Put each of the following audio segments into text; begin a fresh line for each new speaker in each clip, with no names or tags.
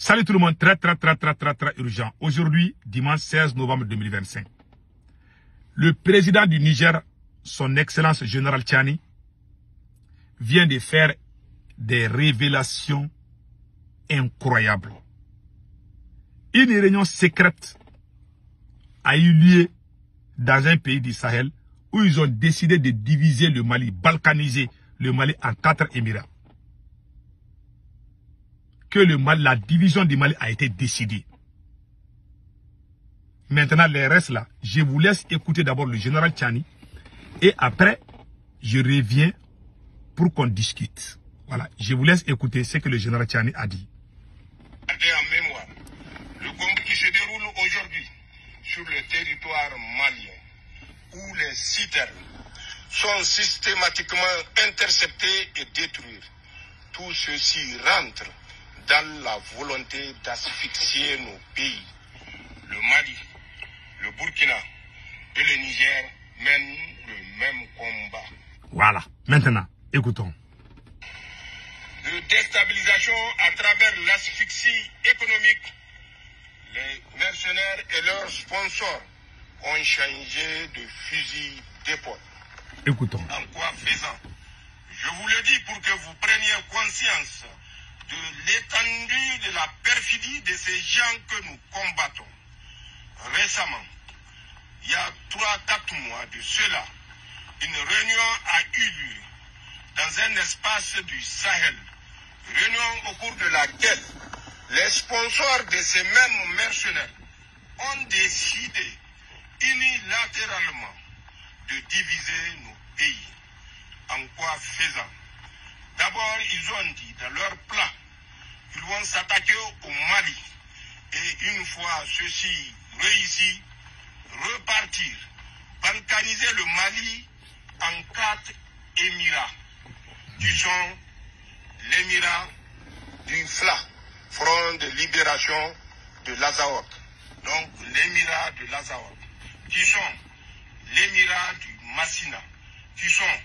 Salut tout le monde, très urgent. Aujourd'hui, dimanche 16 novembre 2025. Le président du Niger, son Excellence Général Tchani, vient de faire des révélations incroyables. Une réunion secrète a eu lieu dans un pays du Sahel où ils ont décidé de diviser le Mali, balkaniser le Mali en 4 Émirats. Que le Mali, la division du Mali a été décidée. Maintenant, les restes là, je vous laisse écouter d'abord le général Tchani et après, je reviens pour qu'on discute. Voilà, je vous laisse écouter ce que le général Tchani a dit.
En mémoire, le combat qui se déroule aujourd'hui sur le territoire malien, où les citernes sont systématiquement interceptés et détruits. Tout ceci rentre dans la volonté d'asphyxier nos pays. Le Mali, le Burkina et le Niger mènent le même combat.
Voilà, maintenant, écoutons.
De déstabilisation à travers l'asphyxie économique, les mercenaires et leurs sponsors ont changé de fusil d'épaule.
Écoutons.
En quoi faisant, je vous le dis pour que vous preniez conscience de l'étendue de la perfidie de ces gens que nous combattons. Récemment, il y a 3-4 mois de cela, une réunion a eu lieu dans un espace du Sahel, réunion au cours de laquelle les sponsors de ces mêmes mercenaires ont décidé unilatéralement de diviser nos pays. En quoi faisant? D'abord, ils ont dit dans leur plan qu'ils vont s'attaquer au Mali et une fois ceci réussi, repartir, balkaniser le Mali en 4 Émirats, qui sont l'émirat du FLA, Front de Libération de l'Azawad, donc l'émirat de l'Azawad, qui sont l'émirat du Massina, qui sont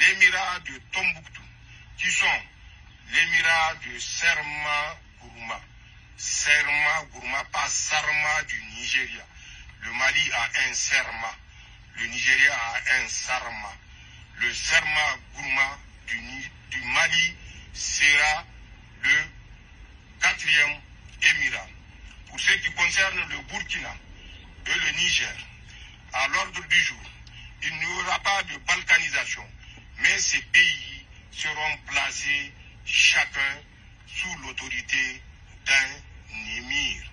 l'émirat de Tombouctou, qui sont l'émirat de Serma-Gourma. Serma-Gourma, pas Sarma du Nigeria. Le Mali a un Serma. Le Nigeria a un Sarma. Le Serma-Gourma du Mali sera le 4e émirat. Pour ce qui concerne le Burkina et le Niger, à l'ordre du jour, il n'y aura pas de balkanisation, mais ces pays seront placés chacun sous l'autorité d'un émir.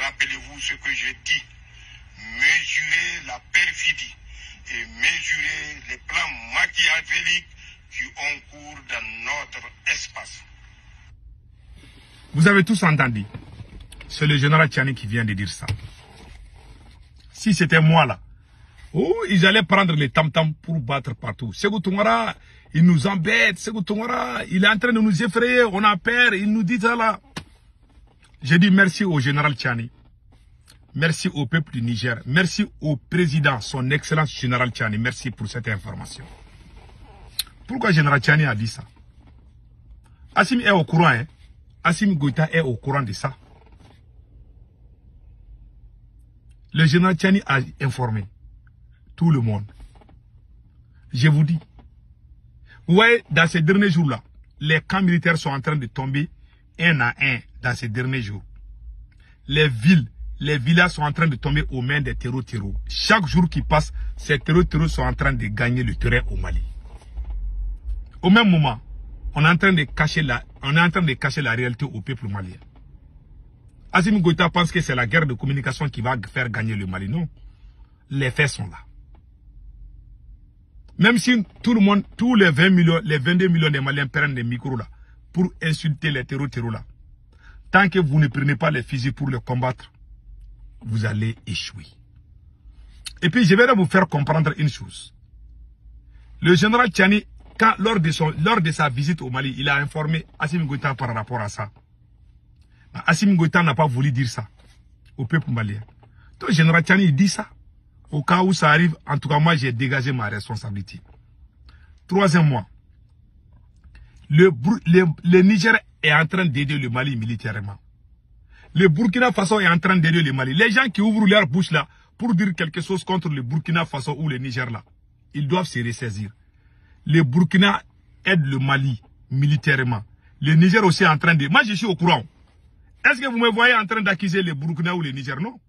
Rappelez-vous ce que je dis. Mesurez la perfidie et mesurez les plans machiavéliques qui ont cours dans notre espace.
Vous avez tous entendu. C'est le général Tchani qui vient de dire ça. Si c'était moi là, oh, ils allaient prendre les tam-tam pour battre partout. Sékou Toungara, il nous embête. Sékou Toungara, il est en train de nous effrayer. On a peur. Il nous dit ça là. J'ai dit merci au général Tchani. Merci au peuple du Niger. Merci au président, son excellence général Tchani. Merci pour cette information. Pourquoi général Tchani a dit ça? Assimi est au courant, hein? Assimi Goïta est au courant de ça. Le général Tchani a informé tout le monde. Je vous dis. Vous voyez, dans ces derniers jours-là, les camps militaires sont en train de tomber un à un dans ces derniers jours. Les villes, les villages sont en train de tomber aux mains des terreaux. Chaque jour qui passe, ces terreaux sont en train de gagner le terrain au Mali. Au même moment, on est en train de cacher la réalité au peuple malien. Assimi Goïta pense que c'est la guerre de communication qui va faire gagner le Mali. Non. Les faits sont là. Même si tout le monde, tous les 20 millions, les 22 millions de Maliens prennent des micros là pour insulter les terreaux là, tant que vous ne prenez pas les fusils pour les combattre, vous allez échouer. Et puis je vais vous faire comprendre une chose. Le général Tchani, lors de sa visite au Mali, il a informé Assimi Goïta par rapport à ça. Assimi Goïta n'a pas voulu dire ça au peuple malien. Donc le général Tchani dit ça. Au cas où ça arrive, en tout cas moi j'ai dégagé ma responsabilité. 3e mois. Le Niger est en train d'aider le Mali militairement. Le Burkina Faso est en train d'aider le Mali. Les gens qui ouvrent leur bouche là pour dire quelque chose contre le Burkina Faso ou le Niger là, ils doivent se ressaisir. Le Burkina aide le Mali militairement. Le Niger aussi est en train de... Moi, je suis au courant. Est-ce que vous me voyez en train d'accuser le Burkina ou le Niger? Non.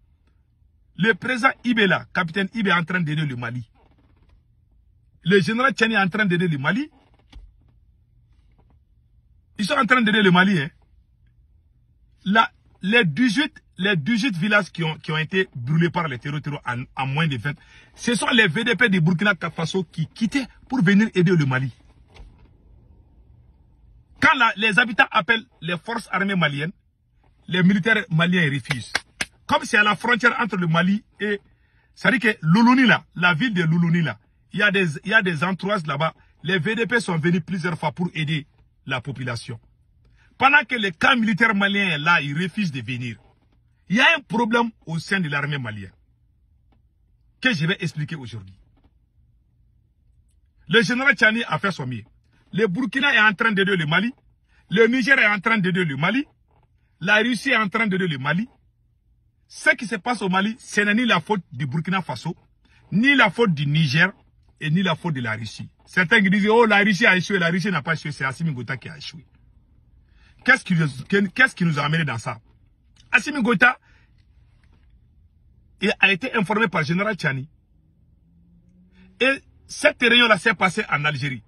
Le président Ibé là, capitaine Ibé est en train d'aider le Mali. Le général Tchani est en train d'aider le Mali. Ils sont en train d'aider le Mali. Hein. Là, les 18 villages qui ont été brûlés par les terroristes en moins de 20, ce sont les VDP du Burkina Faso qui quittaient pour venir aider le Mali. Quand les habitants appellent les forces armées maliennes, les militaires maliens refusent. Comme c'est à la frontière entre le Mali et... Ça dit que Loulouni là, la ville de Loulouni là, il y a des entourages là-bas. Les VDP sont venus plusieurs fois pour aider la population. Pendant que les camps militaires maliens là, ils refusent de venir. Il y a un problème au sein de l'armée malienne que je vais expliquer aujourd'hui. Le général Tchani a fait son mieux. Le Burkina est en train d'aider le Mali. Le Niger est en train d'aider le Mali. La Russie est en train d'aider le Mali. Ce qui se passe au Mali, ce n'est ni la faute du Burkina Faso, ni la faute du Niger, et ni la faute de la Russie. Certains qui disent, oh, la Russie a échoué. La Russie n'a pas échoué, c'est Assimi Goïta qui a échoué. Qu'est-ce qui nous a amené dans ça? Assimi Goïta a été informé par le général Tchani. Et cette réunion-là s'est passée en Algérie.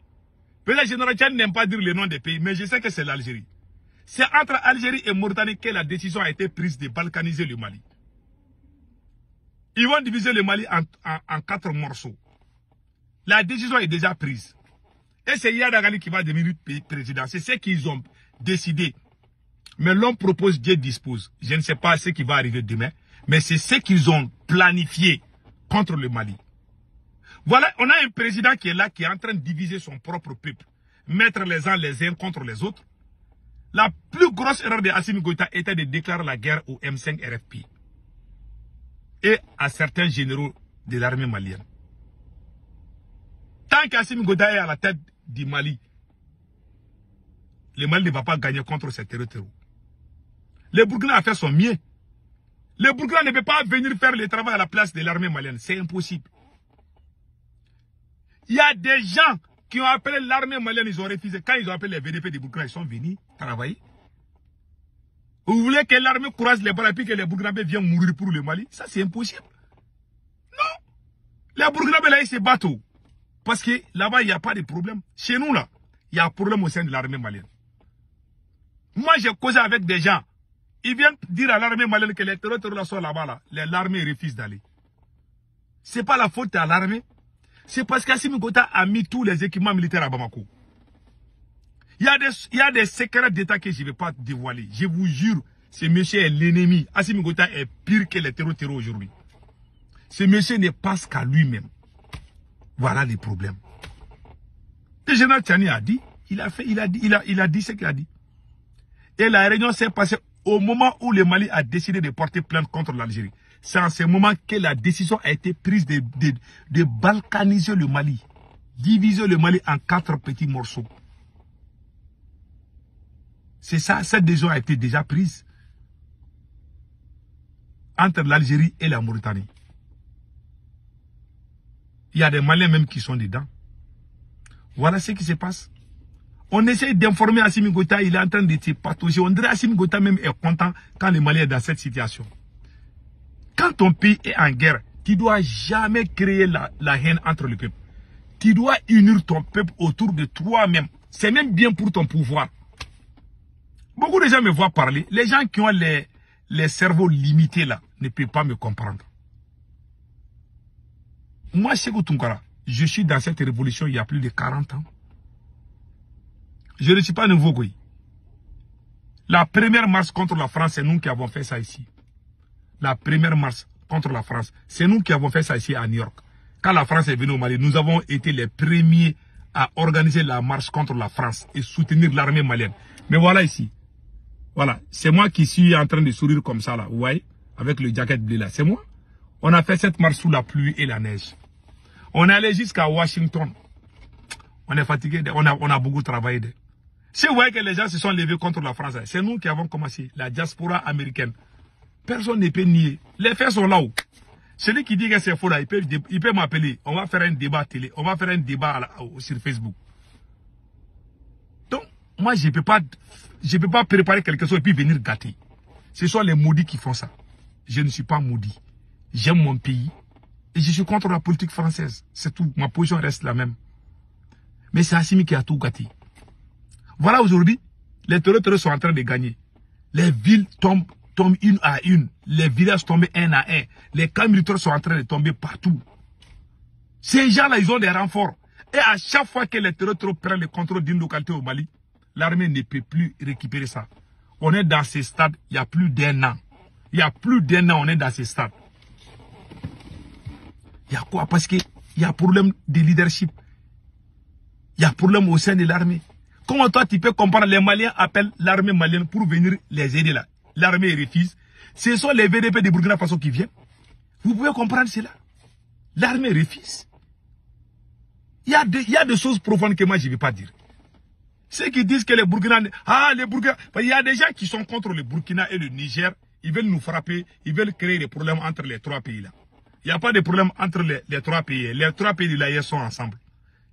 Le général Tchani n'aime pas dire le nom des pays, mais je sais que c'est l'Algérie. C'est entre Algérie et Mauritanie que la décision a été prise de balkaniser le Mali. Ils vont diviser le Mali en 4 morceaux. La décision est déjà prise. Et c'est Yaya Gali qui va devenir président. C'est ce qu'ils ont décidé. Mais l'homme propose, Dieu dispose. Je ne sais pas ce qui va arriver demain. Mais c'est ce qu'ils ont planifié contre le Mali. Voilà, on a un président qui est là, qui est en train de diviser son propre peuple. Mettre les uns contre les autres. La plus grosse erreur de Assimi Goïta était de déclarer la guerre au M5 RFP. Et à certains généraux de l'armée malienne. Tant qu'Assimi Goïta est à la tête du Mali, le Mali ne va pas gagner contre ces terroristes. Le Burkina a fait son mieux. Le Burkina ne peut pas venir faire le travail à la place de l'armée malienne. C'est impossible. Il y a des gens qui ont appelé l'armée malienne, ils ont refusé. Quand ils ont appelé les VDP du Burkina, ils sont venus travailler. Vous voulez que l'armée croise les bras et puis que les Burkinabés viennent mourir pour le Mali? Ça, c'est impossible. Non. Les Burkinabés, là, ils se battent. Parce que là-bas, il n'y a pas de problème. Chez nous, là, il y a un problème au sein de l'armée malienne. Moi, j'ai causé avec des gens. Ils viennent dire à l'armée malienne que les terroristes sont là-bas, là. L'armée refuse d'aller. Ce n'est pas la faute à l'armée. C'est parce qu'Assimi Goïta a mis tous les équipements militaires à Bamako. Il y a des secrets d'État que je ne vais pas dévoiler. Je vous jure, ce monsieur est l'ennemi. Assimi Goïta est pire que les terroristes aujourd'hui. Ce monsieur ne pense qu'à lui-même. Voilà les problèmes. Le général Tchani a dit, il a dit ce qu'il a dit. Et la réunion s'est passée au moment où le Mali a décidé de porter plainte contre l'Algérie. C'est en ce moment que la décision a été prise de balkaniser le Mali. Diviser le Mali en 4 petits morceaux. C'est ça, cette décision a été déjà prise. Entre l'Algérie et la Mauritanie. Il y a des Maliens même qui sont dedans. Voilà ce qui se passe. On essaie d'informer Assimi Goïta, il est en train de se patauger. On dirait Assimi Goïta même est content quand le Mali est dans cette situation. Quand ton pays est en guerre, tu ne dois jamais créer la haine entre le peuple. Tu dois unir ton peuple autour de toi-même. C'est même bien pour ton pouvoir. Beaucoup de gens me voient parler. Les gens qui ont les cerveaux limités là ne peuvent pas me comprendre. Moi, Sékou Tounkara, je suis dans cette révolution il y a plus de 40 ans. Je ne suis pas nouveau, Goy. La première marche contre la France, c'est nous qui avons fait ça ici. La première marche contre la France, c'est nous qui avons fait ça ici à New York. Quand la France est venue au Mali, nous avons été les premiers à organiser la marche contre la France et soutenir l'armée malienne. Mais voilà ici. Voilà, c'est moi qui suis en train de sourire comme ça là, vous voyez, avec le jacket bleu là, c'est moi. On a fait cette marche sous la pluie et la neige. On est allé jusqu'à Washington. On est fatigué, on a beaucoup travaillé. Si vous voyez que les gens se sont levés contre la France, c'est nous qui avons commencé, la diaspora américaine. Personne ne peut nier. Les faits sont là-haut. Celui qui dit que c'est faux là, il peut m'appeler. On va faire un débat télé, on va faire un débat sur Facebook. Donc, moi, je ne peux pas préparer quelque chose et puis venir gâter. Ce sont les maudits qui font ça. Je ne suis pas maudit. J'aime mon pays et je suis contre la politique française. C'est tout. Ma position reste la même. Mais c'est Assimi qui a tout gâté. Voilà aujourd'hui, les terroristes sont en train de gagner. Les villes tombent une à une. Les villages tombent un à un. Les camps militaires sont en train de tomber partout. Ces gens-là, ils ont des renforts. Et à chaque fois que les terroristes prennent le contrôle d'une localité au Mali, l'armée ne peut plus récupérer ça. On est dans ces stades il y a plus d'1 an. Il y a plus d'1 an, on est dans ces stades. Il y a quoi? Parce qu'il y a problème de leadership. Il y a problème au sein de l'armée. Comment toi tu peux comprendre? Les Maliens appellent l'armée malienne pour venir les aider là. L'armée refuse. Ce sont les VDP de Burkina Faso qui viennent. Vous pouvez comprendre cela? L'armée refuse. Il y a des choses profondes que moi je ne vais pas dire. Ceux qui disent que les Burkina... Il y a des gens qui sont contre le Burkina et le Niger. Ils veulent nous frapper. Ils veulent créer des problèmes entre les 3 pays là. Il n'y a pas de problème entre les 3 pays. Les 3 pays de l'AES sont ensemble.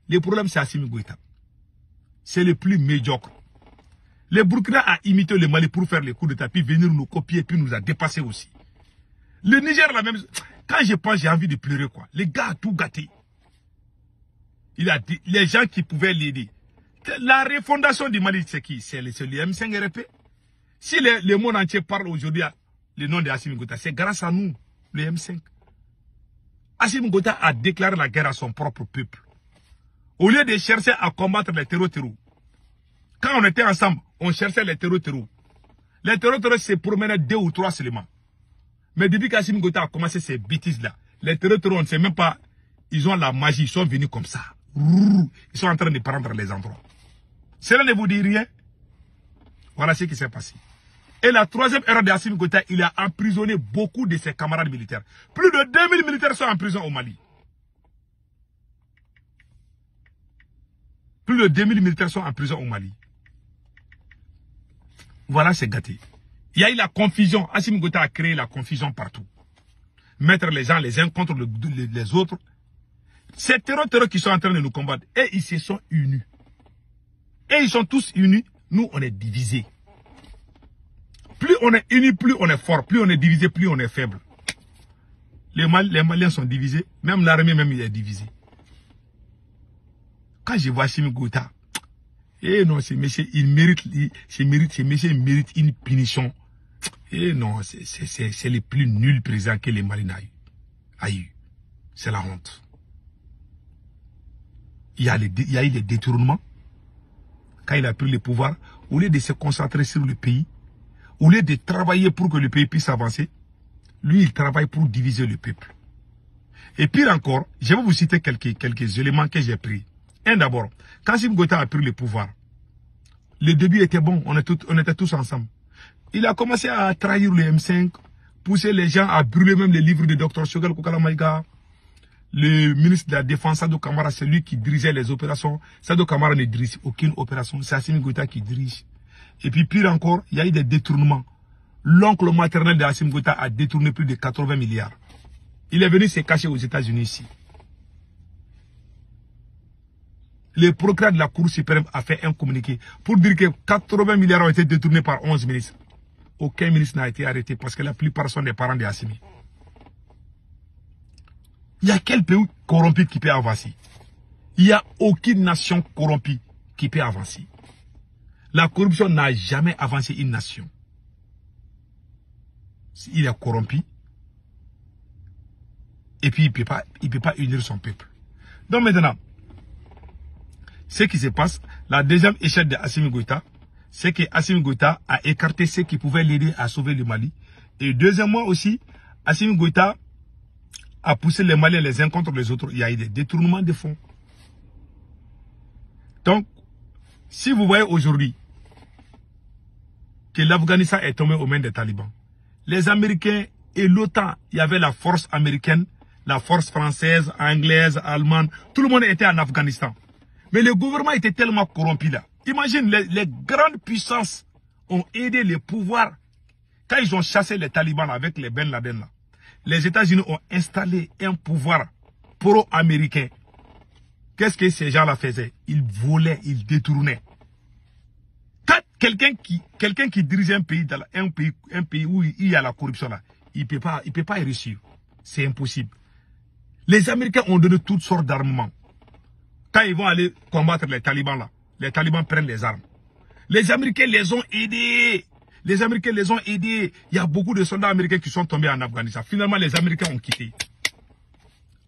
Le problème c'est Assimi Goïta. C'est le plus médiocre. Le Burkina a imité le Mali pour faire les coups d'État, puis venir nous copier, puis nous a dépassé aussi. Le Niger, la même chose. Quand je pense, j'ai envie de pleurer, quoi. Les gars ont tout gâté. Il a dit, les gens qui pouvaient l'aider. La refondation du Mali, c'est qui? C'est le M5 RP. Si le monde entier parle aujourd'hui le nom de Assimi Goïta, c'est grâce à nous, le M5. Assimi Goïta a déclaré la guerre à son propre peuple. Au lieu de chercher à combattre les terroristes, quand on était ensemble, on cherchait les terroristes. Les terroristes se promenaient 2 ou 3 seulement. Mais depuis qu'Assimi Goïta a commencé ces bêtises-là, les terroristes, on ne sait même pas, ils ont la magie, ils sont venus comme ça. Ils sont en train de prendre les endroits. Cela ne vous dit rien? Voilà ce qui s'est passé. Et la 3e erreur d'Assimi Goïta, il a emprisonné beaucoup de ses camarades militaires. Plus de 2000 militaires sont en prison au Mali. Plus de 2000 militaires sont en prison au Mali. Voilà, c'est gâté. Il y a eu la confusion. Assimi Goïta a créé la confusion partout. Mettre les gens les uns contre les autres. Ces terroristes qui sont en train de nous combattre, et ils se sont unis. Et ils sont tous unis. Nous, on est divisés. Plus on est unis, plus on est fort. Plus on est divisé, plus on est faible. Les Maliens sont divisés. Même l'armée, même, il est divisé. Quand je vois Assimi Goïta, eh non, ce monsieur, il mérite une punition. Eh non, c'est le plus nul président que les Maliens a eu. C'est la honte. Il y a eu les détournements. Quand il a pris le pouvoir, au lieu de se concentrer sur le pays, au lieu de travailler pour que le pays puisse avancer, lui, il travaille pour diviser le peuple. Et pire encore, je vais vous citer quelques éléments que j'ai pris. Un d'abord, quand Assimi Goïta a pris le pouvoir, le début était bon, on était tous ensemble. Il a commencé à trahir le M5, pousser les gens à brûler même les livres de Dr Choguel Kokala Maïga. Le ministre de la Défense, Sadou Kamara, c'est lui qui dirigeait les opérations. Sadou Kamara ne dirige aucune opération, c'est Assimi Goïta qui dirige. Et puis pire encore, il y a eu des détournements. L'oncle maternel de Assimi Goïta a détourné plus de 80 milliards. Il est venu se cacher aux États-Unis ici. Le procureur de la Cour suprême a fait un communiqué pour dire que 80 milliards ont été détournés par 11 ministres. Aucun ministre n'a été arrêté parce que la plupart sont des parents de Assimi. Il y a quel pays corrompu qui peut avancer? Il n'y a aucune nation corrompue qui peut avancer. La corruption n'a jamais avancé une nation. Il est corrompu. Et puis il ne peut pas unir son peuple. Donc maintenant, ce qui se passe, la deuxième échelle de Assimi Goïta, c'est que Assimi Goïta a écarté ceux qui pouvaient l'aider à sauver le Mali. Et deuxièmement aussi, Assimi Goïta a poussé les Maliens les uns contre les autres. Il y a eu des détournements de fonds. Donc, si vous voyez aujourd'hui que l'Afghanistan est tombé aux mains des talibans, les Américains et l'OTAN, il y avait la force américaine, la force française, anglaise, allemande, tout le monde était en Afghanistan. Mais le gouvernement était tellement corrompu là. Imagine, les grandes puissances ont aidé les pouvoirs. Quand ils ont chassé les talibans avec les Ben Laden, là, les États-Unis ont installé un pouvoir pro-américain. Qu'est-ce que ces gens-là faisaient? Ils volaient, ils détournaient. Quand quelqu'un qui dirige un pays où il y a la corruption, là, il ne peut pas y réussir. C'est impossible. Les Américains ont donné toutes sortes d'armements. Quand ils vont aller combattre les talibans, là, les talibans prennent les armes. Les Américains les ont aidés. Les Américains les ont aidés. Il y a beaucoup de soldats américains qui sont tombés en Afghanistan. Finalement, les Américains ont quitté.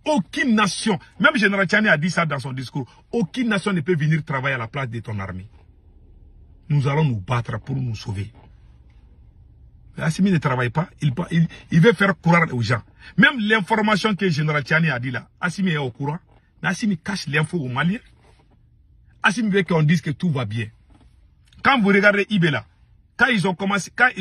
Aucune nation, même le général Tchani a dit ça dans son discours, aucune nation ne peut venir travailler à la place de ton armée. Nous allons nous battre pour nous sauver. Assimi ne travaille pas, il veut faire croire aux gens. Même l'information que le général Tchani a dit là, Assimi est au courant, mais Assimi cache l'info aux Maliens. Assimi veut qu'on dise que tout va bien. Quand vous regardez Ibela, quand ils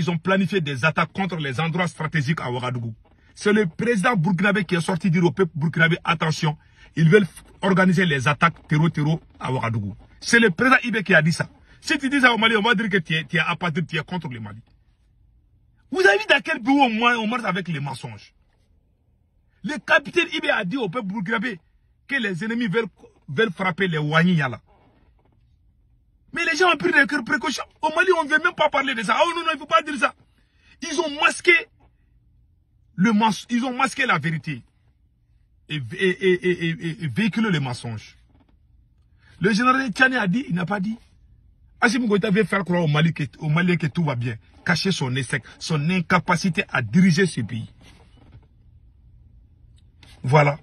ont planifié des attaques contre les endroits stratégiques à Ouagadougou, c'est le président burkinabé qui est sorti dire au peuple burkinabé, attention, ils veulent organiser les attaques terreau à Ouagadougou. C'est le président Ibé qui a dit ça. Si tu dis ça au Mali, on va dire que tu es apatride, tu es contre le Mali. Vous avez vu dans quel pays on marche avec les mensonges? Le capitaine Ibé a dit au peuple burkinabé que les ennemis veulent frapper les Wanyala. Mais les gens ont pris des précautions. Au Mali, on ne veut même pas parler de ça. Oh non, il ne faut pas dire ça. Ils ont masqué ils ont masqué la vérité et véhiculé les mensonges. Le général Tchani a dit, il n'a pas dit. Assimi Goïta veut faire croire aux Maliens que tout va bien. Cacher son échec, son incapacité à diriger ce pays. Voilà.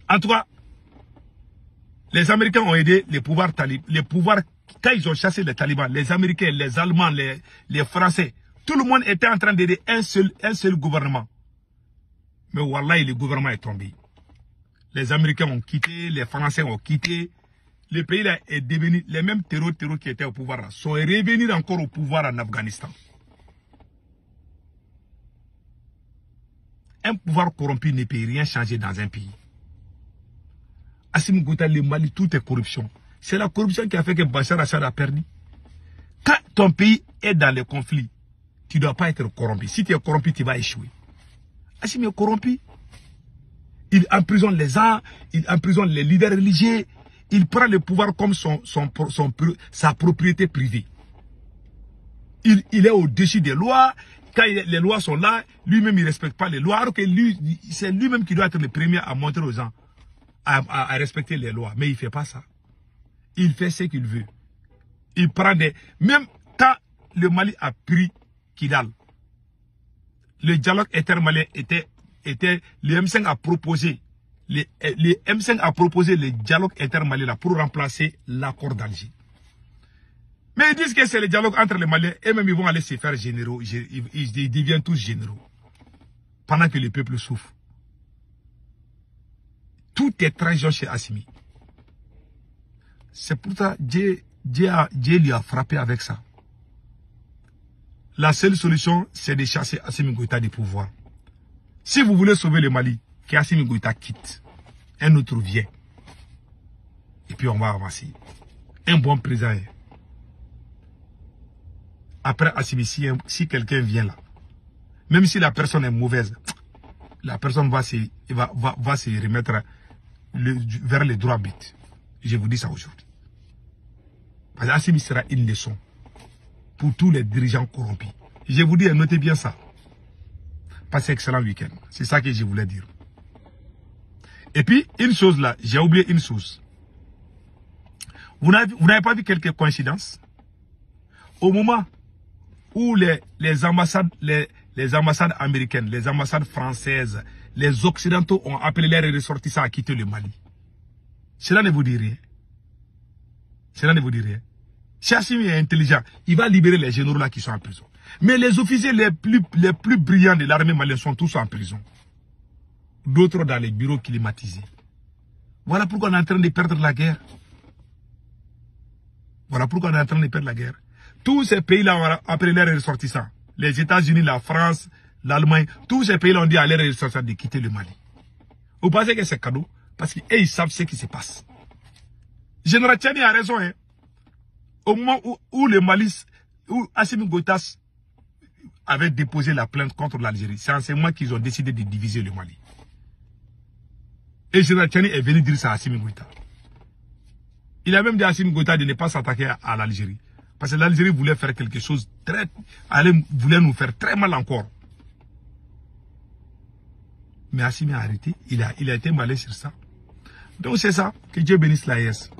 En tout cas, les Américains ont aidé les pouvoirs talibans. Les pouvoirs, quand ils ont chassé les talibans, les Américains, les Allemands, les Français, tout le monde était en train d'aider un seul gouvernement. Mais Wallah, le gouvernement est tombé. Les Américains ont quitté, les Français ont quitté. Le pays là est devenu, les mêmes terreaux qui étaient au pouvoir là, sont revenus encore au pouvoir en Afghanistan. Un pouvoir corrompu ne peut rien changer dans un pays. Assimi Goïta, le Mali, tout est corruption. C'est la corruption qui a fait que Bachar Assad a perdu. Quand ton pays est dans les conflits, tu ne dois pas être corrompu. Si tu es corrompu, tu vas échouer. Assimi est corrompu. Il emprisonne les gens, il emprisonne les leaders religieux. Il prend le pouvoir comme sa propriété privée. Il est au-dessus des lois. Quand les lois sont là, lui-même il ne respecte pas les lois. Alors que c'est lui-même qui doit être le premier à montrer aux gens à respecter les lois. Mais il ne fait pas ça. Il fait ce qu'il veut. Il prend des... Même quand le Mali a pris Kidal, le dialogue intermalien était... Le M5 a proposé... Le M5 a proposé le dialogue intermalien pour remplacer l'accord d'Alger. Mais ils disent que c'est le dialogue entre les Maliens et même ils vont aller se faire généraux. Ils deviennent tous généraux. Pendant que le peuple souffre. Tout est trahison chez Assimi. C'est pour ça que Dieu lui a frappé avec ça. La seule solution, c'est de chasser Assimi Goïta du pouvoir. Si vous voulez sauver le Mali, qu'Assimi Goïta quitte. Un autre vient. Et puis on va avancer. Un bon président. Après Assimi, si quelqu'un vient là, même si la personne est mauvaise, la personne va se remettre vers les droits buts. Je vous dis ça aujourd'hui. Parce que Assimi sera une leçon pour tous les dirigeants corrompus. Je vous dis, notez bien ça. Passez un excellent week-end. C'est ça que je voulais dire. Et puis, une chose là, j'ai oublié une chose. Vous n'avez pas vu quelques coïncidences? Au moment où les ambassades américaines, les ambassades françaises, les Occidentaux ont appelé les ressortissants à quitter le Mali. Cela ne vous dit rien. Cela ne vous dit rien. Si Assimi est intelligent, il va libérer les généraux là qui sont en prison. Mais les officiers les plus brillants de l'armée malienne sont tous en prison. D'autres dans les bureaux climatisés. Voilà pourquoi on est en train de perdre la guerre. Voilà pourquoi on est en train de perdre la guerre. Tous ces pays-là ont appelé les ressortissants. Les États-Unis, la France, l'Allemagne, tous ces pays-là ont dit à leurs ressortissants de quitter le Mali. Vous pensez que c'est cadeau? Parce qu'ils savent ce qui se passe. Général Tchani a raison. Hein? au moment où le Mali, où Assimi Goïta avait déposé la plainte contre l'Algérie, c'est en ce moment qu'ils ont décidé de diviser le Mali. Et Général Tchani est venu dire ça à Assimi Goïta. Il a même dit à Assimi Goïta de ne pas s'attaquer à l'Algérie. Parce que l'Algérie voulait faire quelque chose voulait nous faire très mal encore. Mais Assimi a arrêté. Il a été malin sur ça. Donc c'est ça. Que Dieu bénisse l'AES.